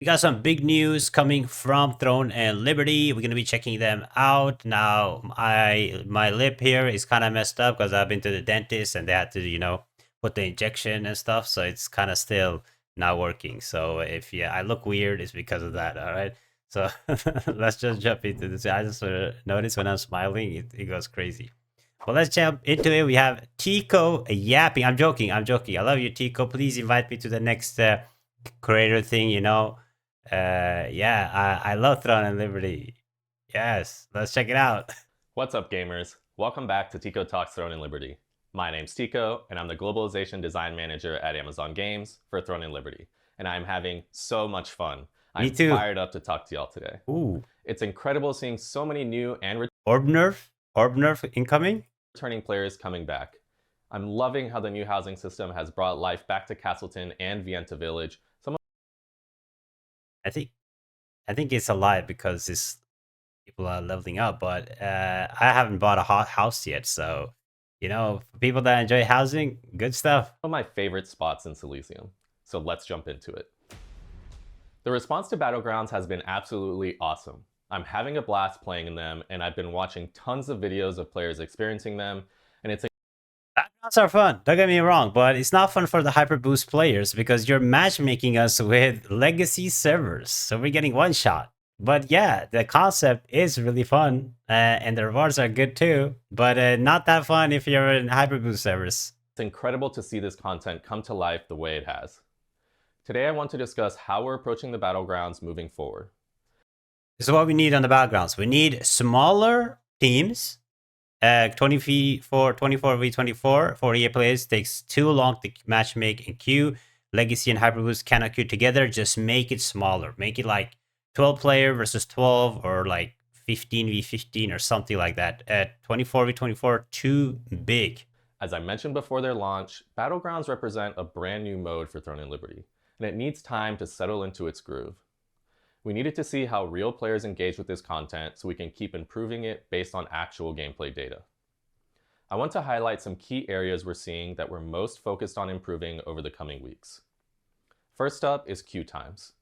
We got some big news coming from Throne and Liberty. We're gonna be checking them out now. My lip here is kind of messed up because I've been to the dentist and they had to, put the injection and stuff. So it's kind of still not working. So if I look weird, it's because of that. All right. So let's just jump into this. I just notice when I'm smiling, it goes crazy. Well, let's jump into it. We have Tico yapping. I'm joking. I'm joking. I love you, Tico. Please invite me to the next creator thing. Yeah, I love Throne and Liberty. Yes, let's check it out. What's up, gamers? Welcome back to Tico Talks Throne and Liberty. My name's Tico, and I'm the Globalization Design Manager at Amazon Games for Throne and Liberty, and I'm having so much fun. Me too. Fired up to talk to y'all today. Ooh. It's incredible seeing so many new and ORBNerf incoming? returning players coming back. I'm loving how the new housing system has brought life back to Castleton and Vienta Village. I think it's a lie because people are leveling up, but I haven't bought a hot house yet, so for people that enjoy housing, good stuff. One of my favorite spots in Silesium, so let's jump into it. The response to Battlegrounds has been absolutely awesome. I'm having a blast playing in them, and I've been watching tons of videos of players experiencing them, and it's Battlegrounds are fun, don't get me wrong, but it's not fun for the Hyperboost players because you're matchmaking us with legacy servers, so we're getting one shot. But yeah, the concept is really fun, and the rewards are good too, but not that fun if you're in Hyperboost servers. It's incredible to see this content come to life the way it has. Today I want to discuss how we're approaching the Battlegrounds moving forward. This is what we need on the Battlegrounds. We need smaller teams. 24v24, 48 players takes too long to matchmake and queue. Legacy and Hyperboost cannot queue together. Just make it smaller. Make it like 12 player versus 12 or like 15v15 or something like that. 24v24, too big. As I mentioned before their launch, Battlegrounds represent a brand new mode for Throne and Liberty, and it needs time to settle into its groove. We needed to see how real players engage with this content so we can keep improving it based on actual gameplay data. I want to highlight some key areas we're seeing that we're most focused on improving over the coming weeks. First up is queue times.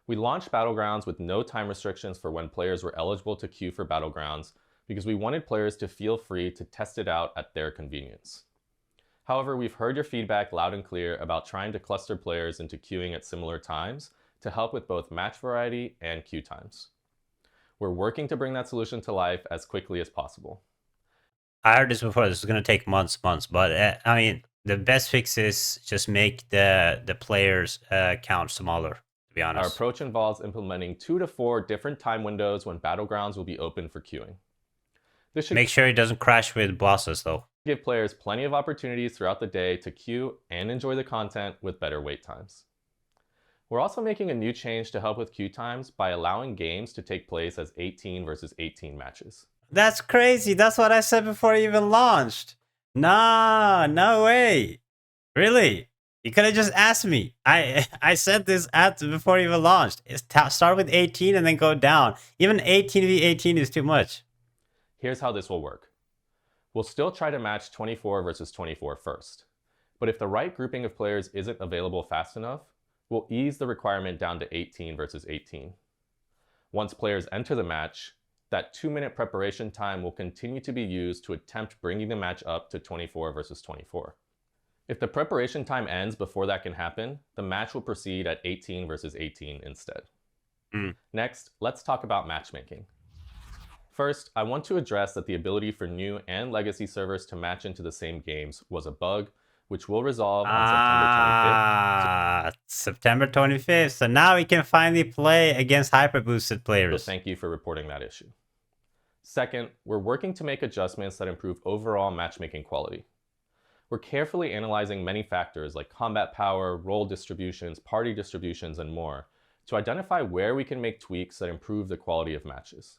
We launched Battlegrounds with no time restrictions for when players were eligible to queue for Battlegrounds because we wanted players to feel free to test it out at their convenience. However, we've heard your feedback loud and clear about trying to cluster players into queuing at similar times to help with both match variety and queue times. We're working to bring that solution to life as quickly as possible. I heard this before. This is going to take months, but I mean, the best fix is just make the players count smaller, to be honest. Our approach involves implementing 2 to 4 different time windows when Battlegrounds will be open for queuing. This should make sure it doesn't crash with bosses, though. Give players plenty of opportunities throughout the day to queue and enjoy the content with better wait times. We're also making a new change to help with queue times by allowing games to take place as 18 versus 18 matches. That's crazy. That's what I said before it even launched. Nah, no way. Really? You could have just asked me. I said this before it even launched. Start with 18 and then go down. Even 18v18 is too much. Here's how this will work. We'll still try to match 24 versus 24 first. But if the right grouping of players isn't available fast enough, we'll ease the requirement down to 18 versus 18. Once players enter the match, that 2-minute preparation time will continue to be used to attempt bringing the match up to 24 versus 24. If the preparation time ends before that can happen, the match will proceed at 18 versus 18 instead. Next, let's talk about matchmaking. First, I want to address that the ability for new and legacy servers to match into the same games was a bug, which will resolve on September 25th. So now we can finally play against hyper-boosted players. So thank you for reporting that issue. Second, we're working to make adjustments that improve overall matchmaking quality. We're carefully analyzing many factors like combat power, role distributions, party distributions, and more to identify where we can make tweaks that improve the quality of matches.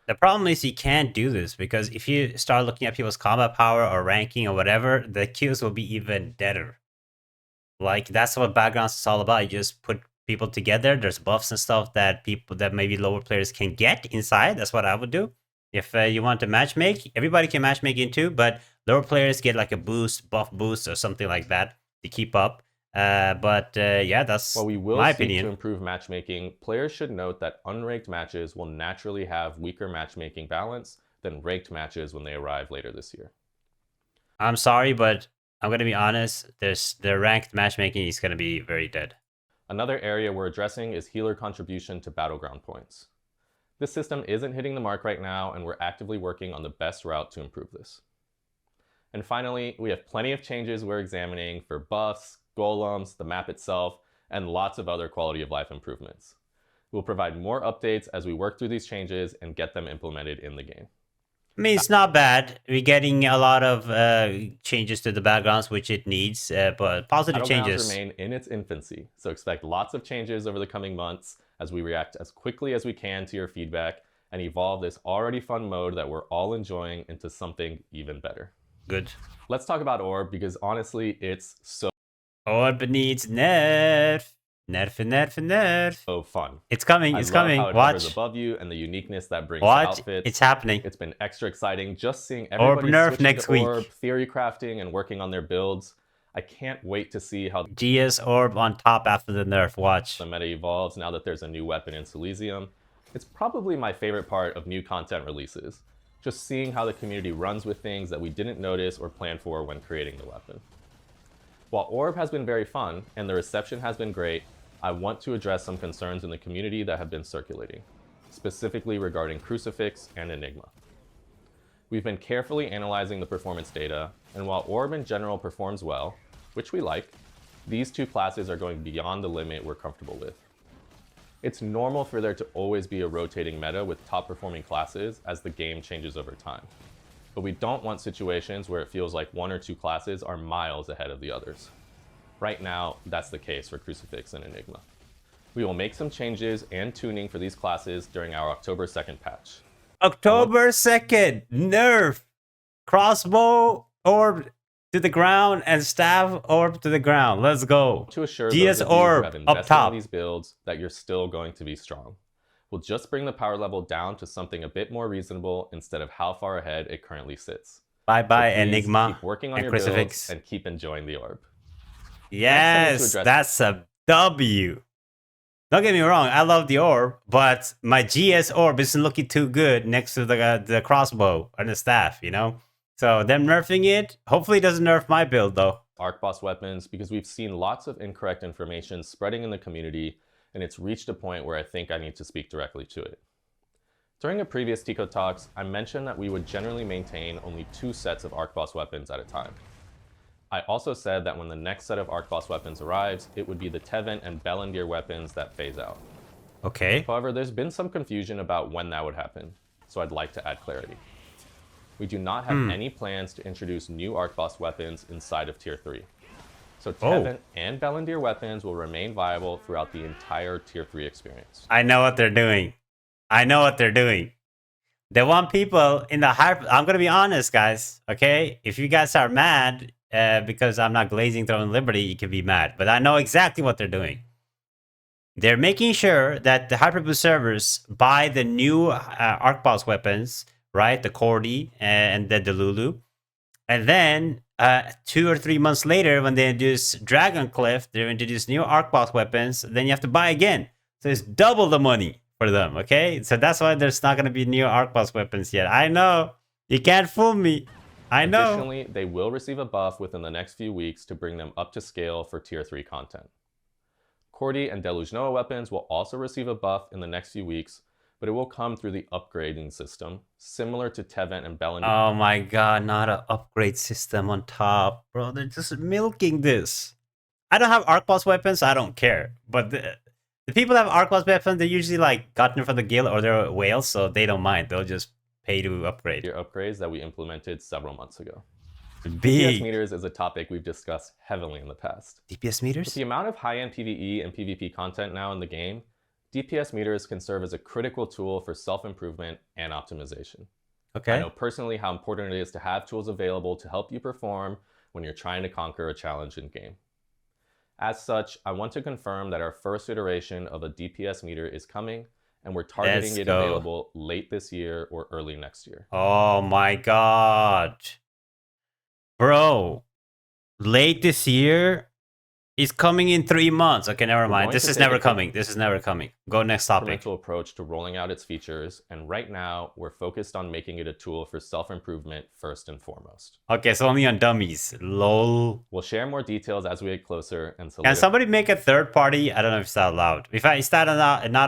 The problem is you can't do this because if you start looking at people's combat power or ranking or whatever, the queues will be even deader. Like, that's what Battlegrounds is all about. You just put people together. There's buffs and stuff that maybe lower players can get inside. That's what I would do. If you want to matchmake, everybody can matchmake into, but lower players get like a buff boost or something like that to keep up. Yeah, that's While we will my seek to opinion. improve matchmaking, players should note that unranked matches will naturally have weaker matchmaking balance than ranked matches when they arrive later this year. I'm sorry, but I'm gonna be honest. The ranked matchmaking is gonna be very dead. Another area we're addressing is healer contribution to battleground points. This system isn't hitting the mark right now, and we're actively working on the best route to improve this. And finally, we have plenty of changes we're examining for buffs, golems, the map itself, and lots of other quality of life improvements. We'll provide more updates as we work through these changes and get them implemented in the game. I mean, it's not bad. We're getting a lot of changes to the backgrounds, which it needs, but positive Battlegrounds changes. remain in its infancy, so expect lots of changes over the coming months as we react as quickly as we can to your feedback and evolve this already fun mode that we're all enjoying into something even better. Good. Let's talk about Orb because honestly, it's so Orb needs nerf. Nerf. so fun. It's coming. I It's love coming. how it hovers Watch. above you and the uniqueness that brings to Watch. outfits. It's happening. It's been extra exciting just seeing everybody ORBNerf switching next to week. Orb, theory crafting, and working on their builds. I can't wait to see how GS Orb on top after the nerf. Watch. the meta evolves now that there's a new weapon in Silesium. It's probably my favorite part of new content releases, just seeing how the community runs with things that we didn't notice or plan for when creating the weapon. While Orb has been very fun and the reception has been great, I want to address some concerns in the community that have been circulating, specifically regarding Crucifix and Enigma. We've been carefully analyzing the performance data, and while Orb in general performs well, which we like, these two classes are going beyond the limit we're comfortable with. It's normal for there to always be a rotating meta with top performing classes as the game changes over time. But we don't want situations where it feels like one or two classes are miles ahead of the others. Right now, that's the case for Crucifix and Enigma. We will make some changes and tuning for these classes during our October 2nd patch. October 2nd. Nerf. Crossbow orb to the ground and staff orb to the ground. Let's go. To assure GS those of you who orb have up invested top. in these builds that you're still going to be strong. We'll just bring the power level down to something a bit more reasonable instead of how far ahead it currently sits. Bye bye So please Enigma keep working on and your Crucifix. builds and keep enjoying the orb. Yes, address- that's a W. Don't get me wrong, I love the orb, but my GS orb isn't looking too good next to the crossbow and the staff, you know? So them nerfing it, hopefully it doesn't nerf my build though. ArchBoss weapons, because we've seen lots of incorrect information spreading in the community, and it's reached a point where I think I need to speak directly to it. During a previous Tico Talks, I mentioned that we would generally maintain only 2 sets of ArchBoss weapons at a time. I also said that when the next set of ArchBoss weapons arrives, it would be the Tevent and Bellendir weapons that phase out. Okay. However, there's been some confusion about when that would happen, so I'd like to add clarity. We do not have any plans to introduce new ArchBoss weapons inside of Tier 3. So Tevent and Bellendir weapons will remain viable throughout the entire Tier 3 experience. I know what they're doing. They want people in the hype. I'm gonna be honest, guys. Okay, if you guys are mad because I'm not glazing throwing Liberty, you can be mad. But I know exactly what they're doing. They're making sure that the Hyperboost servers buy the new ArchBoss weapons, right? The Cordy and the Delulu, and then 2 or 3 months later, when they introduce Dragon Cliff, they introduce new ArchBoss weapons. Then you have to buy again, so it's double the money for them. Okay, so that's why there's not going to be new ArchBoss weapons yet. I know you can't fool me. I know. Additionally, they will receive a buff within the next few weeks to bring them up to scale for Tier 3 content. Cordy and Deluge Noah weapons will also receive a buff in the next few weeks, but it will come through the upgrading system, similar to Tevent and Bellendir. Oh my god, not an upgrade system on top. Bro, they're just milking this. I don't have ArchBoss weapons, so I don't care. But the people that have ArchBoss weapons, they're usually like gotten from the guild or they're whales, so they don't mind. They'll just pay to upgrade. Tier upgrades that we implemented several months ago. Big. DpsMeters is a topic we've discussed heavily in the past. DpsMeters? With the amount of high-end PvE and PvP content now in the game, DpsMeters can serve as a critical tool for self-improvement and optimization. Okay. I know personally how important it is to have tools available to help you perform when you're trying to conquer a challenge in game. As such, I want to confirm that our first iteration of a DPS meter is coming, and we're targeting it available late this year or early next year. Oh my god. Bro, late this year? It's coming in 3 months. Okay, never mind. going This to is take never a coming. This is never coming. Go next topic. incremental approach to rolling out its features, and right now we're focused on making it a tool for self-improvement first and foremost. Okay, so only on dummies. Lol. We'll share more details as we get closer and Can somebody make a third party? I don't know if it's that allowed. If it's not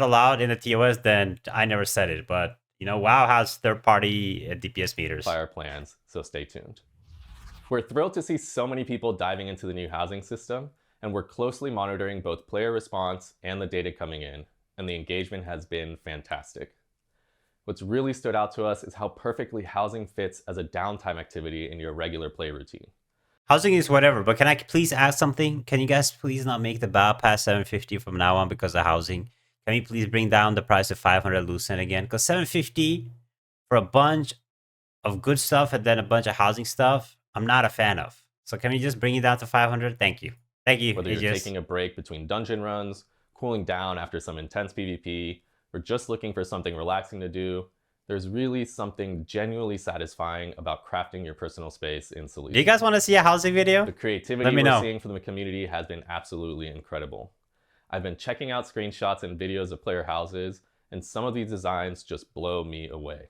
allowed in the TOS, then I never said it. But you know, WoW has third party DpsMeters. Our plans, so stay tuned. We're thrilled to see so many people diving into the new housing system, and we're closely monitoring both player response and the data coming in, and the engagement has been fantastic. What's really stood out to us is how perfectly housing fits as a downtime activity in your regular play routine. Housing is whatever, but can I please ask something? Can you guys please not make the battle pass 750 from now on because of housing? Can you please bring down the price to 500 Lucent again? Because 750 for a bunch of good stuff and then a bunch of housing stuff, I'm not a fan of. So can we just bring it down to 500? Thank you. Thank you. Whether you're taking a break between dungeon runs, cooling down after some intense PvP, or just looking for something relaxing to do, there's really something genuinely satisfying about crafting your personal space in Solution. Do you guys want to see a housing video? The creativity we're seeing from the community has been absolutely incredible. I've been checking out screenshots and videos of player houses, and some of these designs just blow me away.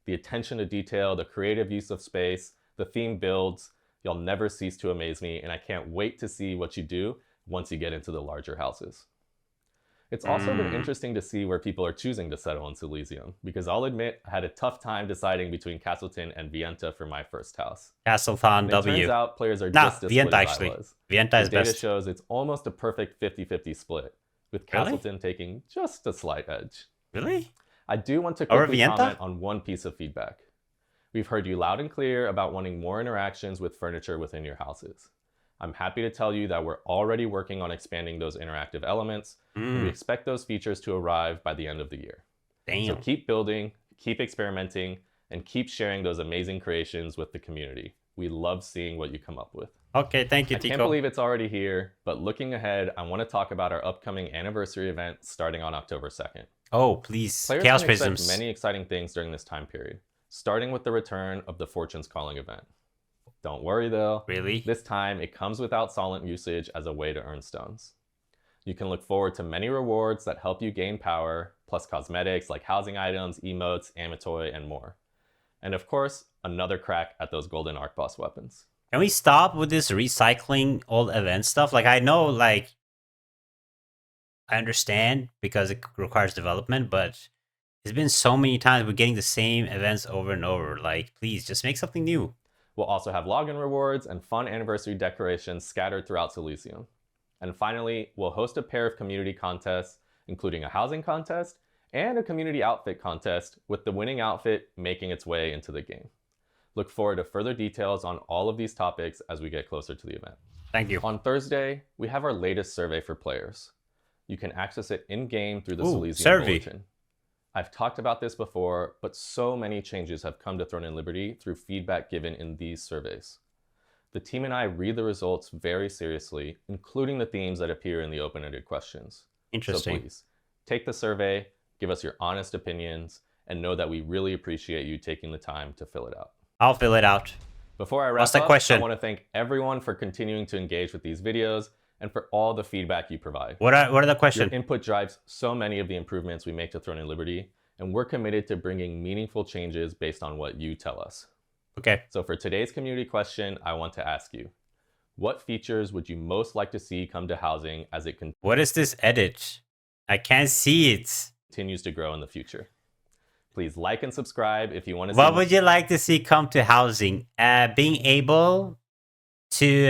The attention to detail, the creative use of space, the theme builds, you'll never cease to amaze me, and I can't wait to see what you do once you get into the larger houses. It's also been interesting to see where people are choosing to settle in Elysium, because I'll admit I had a tough time deciding between Castleton and Vienta for my first house. Castleton W. It turns out players are just as Vienta split actually. as I was. Vienta is the data best. shows it's almost a perfect 50-50 split, with Castleton taking just a slight edge. Really? I do want to quickly comment on one piece of feedback. We've heard you loud and clear about wanting more interactions with furniture within your houses. I'm happy to tell you that we're already working on expanding those interactive elements, and we expect those features to arrive by the end of the year. Damn. So keep building, keep experimenting, and keep sharing those amazing creations with the community. We love seeing what you come up with. Okay, thank you, Tico. I can't believe it's already here, but looking ahead, I want to talk about our upcoming anniversary event starting on October 2nd. Oh, please. Players Chaos can expect Prisms. many exciting things during this time period, starting with the return of the Fortune's Calling event. Don't worry though. Really? This time it comes without solent usage as a way to earn stones. You can look forward to many rewards that help you gain power, plus cosmetics like housing items, emotes, Amatoi, and more. And of course, another crack at those golden ArchBoss weapons. Can we stop with this recycling old event stuff? Like, I know, like, I understand because it requires development, but it's been so many times we're getting the same events over and over. Like, please, just make something new. We'll also have login rewards and fun anniversary decorations scattered throughout Elysium. And finally, we'll host a pair of community contests, including a housing contest and a community outfit contest, with the winning outfit making its way into the game. Look forward to further details on all of these topics as we get closer to the event. Thank you. On Thursday, we have our latest survey for players. You can access it in-game through the Elysium Bulletin. I've talked about this before, but so many changes have come to Throne and Liberty through feedback given in these surveys. The team and I read the results very seriously, including the themes that appear in the open-ended questions. Interesting. So please, take the survey, give us your honest opinions, and know that we really appreciate you taking the time to fill it out. I'll fill it out. Before I wrap up, I want to thank everyone for continuing to engage with these videos and for all the feedback you provide. What are the questions? Your input drives so many of the improvements we make to Throne and Liberty, and we're committed to bringing meaningful changes based on what you tell us. Okay. So for today's community question, I want to ask you, what features would you most like to see come to housing as it What is this edit? I can't see it. Continues to grow in the future? Please like and subscribe if you want to see. What would you like to see come to housing? Being able to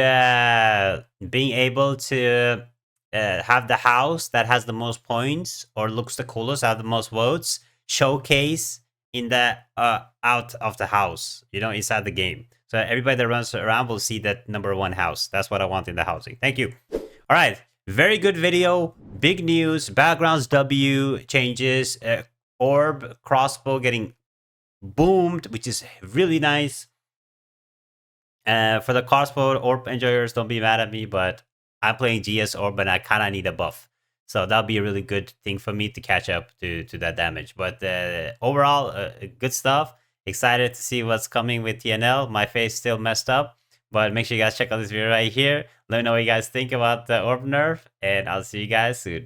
have the house that has the most points or looks the coolest, have the most votes, showcase in the out of the house, you know, inside the game. So everybody that runs around will see that #1 house. That's what I want in the housing. Thank you. All right, very good video. Big news. Battlegrounds W changes. Orb crossbow getting boomed, which is really nice. For the crossbow Orb enjoyers, don't be mad at me, but I'm playing GS Orb and I kind of need a buff. So that'll be a really good thing for me to catch up to that damage. But overall, good stuff. Excited to see what's coming with TNL. My face still messed up, But make sure you guys check out this video right here. Let me know what you guys think about the ORB nerf, and I'll see you guys soon.